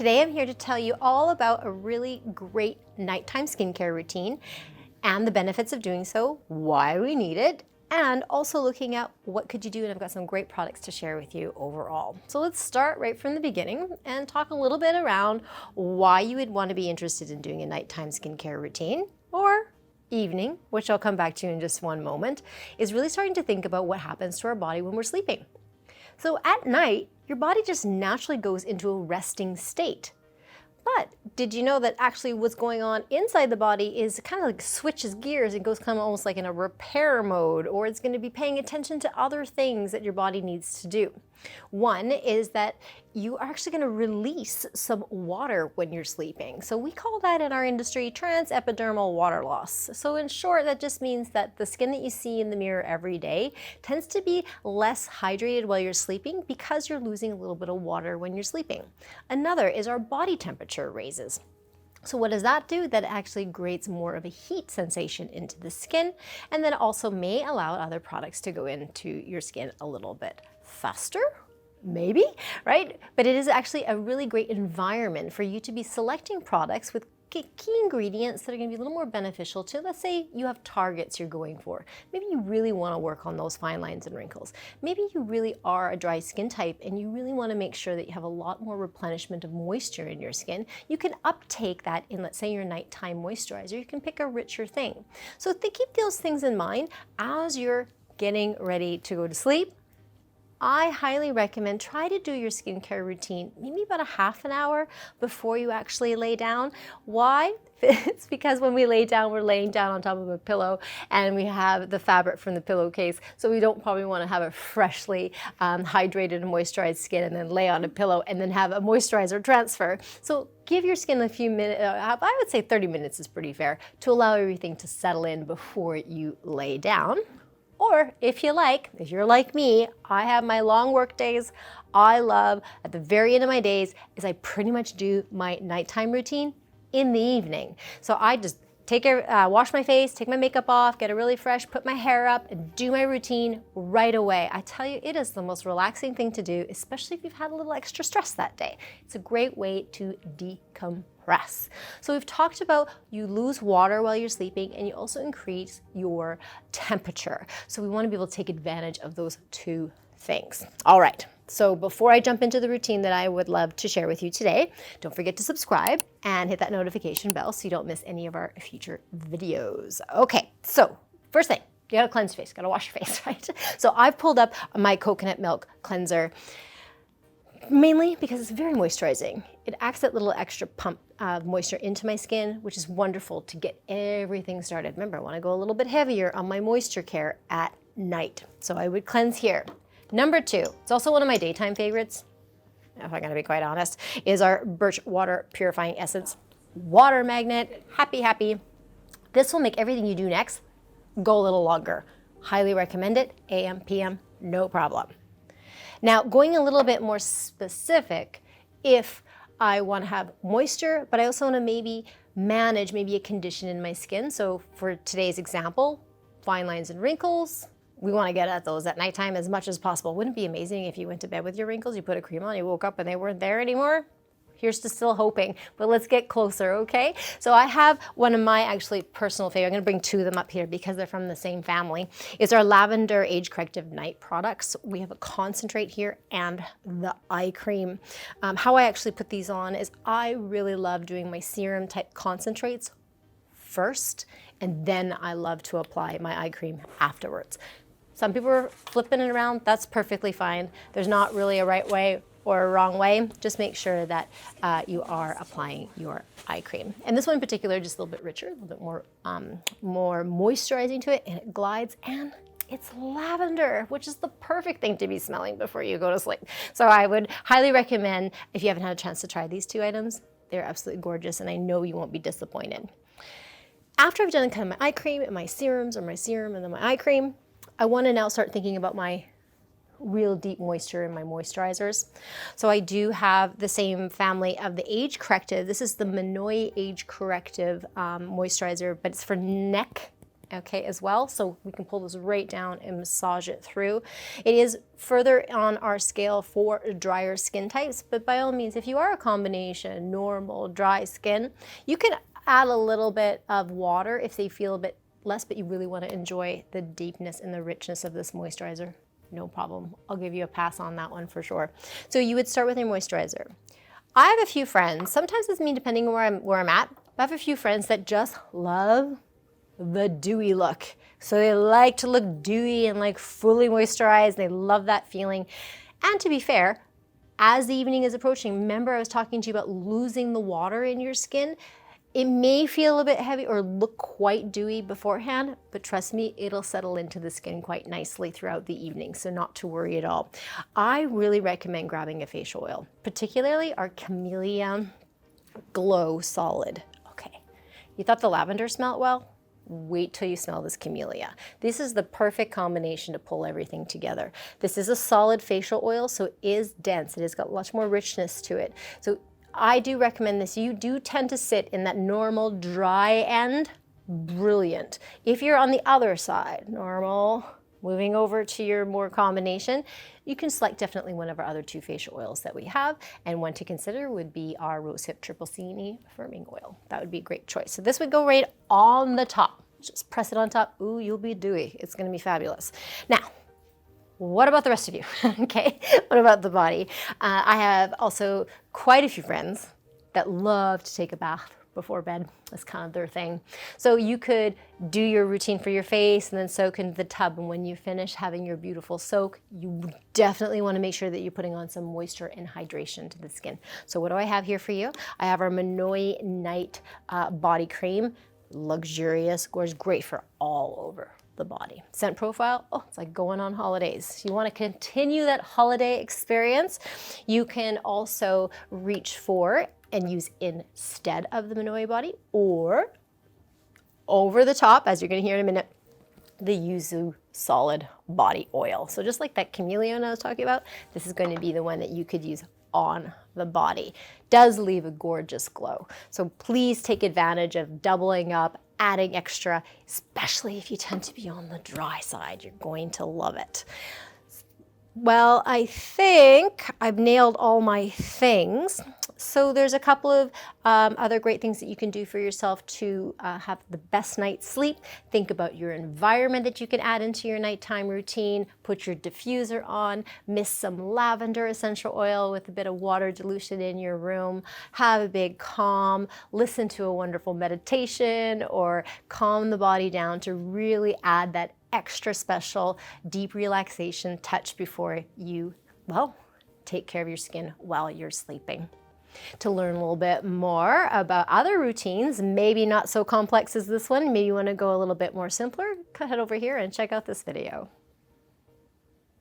Today I'm here to tell you all about a really great nighttime skincare routine and the benefits of doing so, why we need it, and also looking at what could you do, and I've got some great products to share with you overall. So let's start right from the beginning and talk a little bit around why you would want to be interested in doing a nighttime skincare routine or evening, which I'll come back to in just one moment, is really starting to think about what happens to our body when we're sleeping. So at night, your body just naturally goes into a resting state. But did you know that actually what's going on inside the body is kind of like switches gears and goes kind of almost like in a repair mode, or it's going to be paying attention to other things that your body needs to do. One is that you are actually going to release some water when you're sleeping. So we call that in our industry transepidermal water loss. So in short, that just means that the skin that you see in the mirror every day tends to be less hydrated while you're sleeping because you're losing a little bit of water when you're sleeping. Another is our body temperature raises. So what does that do? That actually creates more of a heat sensation into the skin, and then also may allow other products to go into your skin a little bit faster, maybe, right? But it is actually a really great environment for you to be selecting products with key ingredients that are going to be a little more beneficial to, let's say you have targets you're going for. Maybe you really want to work on those fine lines and wrinkles. Maybe you really are a dry skin type and you really want to make sure that you have a lot more replenishment of moisture in your skin. You can uptake that in, let's say, your nighttime moisturizer. You can pick a richer thing. So keep those things in mind as you're getting ready to go to sleep. I highly recommend try to do your skincare routine maybe about a half an hour before you actually lay down. Why? It's because when we lay down, we're laying down on top of a pillow and we have the fabric from the pillowcase. So we don't probably want to have a freshly hydrated and moisturized skin and then lay on a pillow and then have a moisturizer transfer. So give your skin a few minutes, I would say 30 minutes is pretty fair, to allow everything to settle in before you lay down. Or if you're like me, I have my long work days. I love, at the very end of my days, is I pretty much do my nighttime routine in the evening. So I just wash my face, take my makeup off, get it really fresh, put my hair up, and do my routine right away. I tell you, it is the most relaxing thing to do, especially if you've had a little extra stress that day. It's a great way to decompress. So we've talked about you lose water while you're sleeping and you also increase your temperature. So we want to be able to take advantage of those two things. All right. So before I jump into the routine that I would love to share with you today, don't forget to subscribe and hit that notification bell so you don't miss any of our future videos. Okay, so first thing, you gotta cleanse your face, gotta wash your face, right? So I've pulled up my coconut milk cleanser mainly because it's very moisturizing. It acts that little extra pump of moisture into my skin, which is wonderful to get everything started. Remember, I wanna go a little bit heavier on my moisture care at night. So I would cleanse here. Number two, it's also one of my daytime favorites, if I'm gonna be quite honest, is our Birch Water Purifying Essence Water Magnet. Happy. This will make everything you do next go a little longer. Highly recommend it, AM, PM, no problem. Now, going a little bit more specific, if I wanna have moisture, but I also wanna maybe manage a condition in my skin. So for today's example, fine lines and wrinkles, we want to get at those at nighttime as much as possible. Wouldn't it be amazing if you went to bed with your wrinkles, you put a cream on, you woke up and they weren't there anymore? Here's to still hoping, but let's get closer, okay? So I have one of my actually personal favorite, I'm gonna bring two of them up here because they're from the same family. It's our Lavender Age Corrective Night products. We have a concentrate here and the eye cream. How I actually put these on is I really love doing my serum type concentrates first, and then I love to apply my eye cream afterwards. Some people are flipping it around, that's perfectly fine. There's not really a right way or a wrong way. Just make sure that you are applying your eye cream. And this one in particular, just a little bit richer, a little bit more moisturizing to it, and it glides, and it's lavender, which is the perfect thing to be smelling before you go to sleep. So I would highly recommend, if you haven't had a chance to try these two items, they're absolutely gorgeous, and I know you won't be disappointed. After I've done kind of my eye cream and my serums, or my serum and then my eye cream, I want to now start thinking about my real deep moisture in my moisturizers. So I do have the same family of the Age Corrective. This is the Minoi Age Corrective moisturizer, but it's for neck okay, as well. So we can pull this right down and massage it through. It is further on our scale for drier skin types, but by all means, if you are a combination, normal, dry skin, you can add a little bit of water if they feel a bit less, but you really want to enjoy the deepness and the richness of this moisturizer. No problem. I'll give you a pass on that one for sure. So you would start with your moisturizer. I have a few friends, sometimes it's me depending on where I'm at, but I have a few friends that just love the dewy look. So they like to look dewy and like fully moisturized. They love that feeling. And to be fair, as the evening is approaching, remember I was talking to you about losing the water in your skin. It may feel a bit heavy or look quite dewy beforehand, but trust me, it'll settle into the skin quite nicely throughout the evening, so not to worry at all. I really recommend grabbing a facial oil, particularly our Camellia Glow Solid. Okay, you thought the lavender smelled well? Wait till you smell this Camellia. This is the perfect combination to pull everything together. This is a solid facial oil, so it is dense. It has got much more richness to it. So I do recommend this. You do tend to sit in that normal dry end, brilliant. If you're on the other side, normal, moving over to your more combination, you can select definitely one of our other 2 facial oils that we have, and one to consider would be our Rosehip Triple CNE Firming Oil. That would be a great choice. So this would go right on the top. Just press it on top. Ooh, you'll be dewy. It's gonna be fabulous. Now, what about the rest of you? Okay, what about the body? I have also quite a few friends that love to take a bath before bed. That's kind of their thing. So you could do your routine for your face and then soak into the tub. And when you finish having your beautiful soak, you definitely want to make sure that you're putting on some moisture and hydration to the skin. So what do I have here for you? I have our Minoi Night Body Cream. Luxurious, gorgeous, great for all over the body. Scent profile, oh, it's like going on holidays. You want to continue that holiday experience. You can also reach for and use instead of the Minoi body, or over the top, as you're going to hear in a minute, the Yuzu Solid Body Oil. So just like that Camellia I was talking about, this is going to be the one that you could use on the body. Does leave a gorgeous glow. So please take advantage of doubling up, adding extra, especially if you tend to be on the dry side. You're going to love it. Well, I think I've nailed all my things. So there's a couple of other great things that you can do for yourself to have the best night's sleep. Think about your environment that you can add into your nighttime routine. Put your diffuser on, mist some lavender essential oil with a bit of water dilution in your room. Have a big calm, listen to a wonderful meditation, or calm the body down to really add that extra special deep relaxation touch before you, well, take care of your skin while you're sleeping. To learn a little bit more about other routines, maybe not so complex as this one, maybe you want to go a little bit more simpler, head over here and check out this video.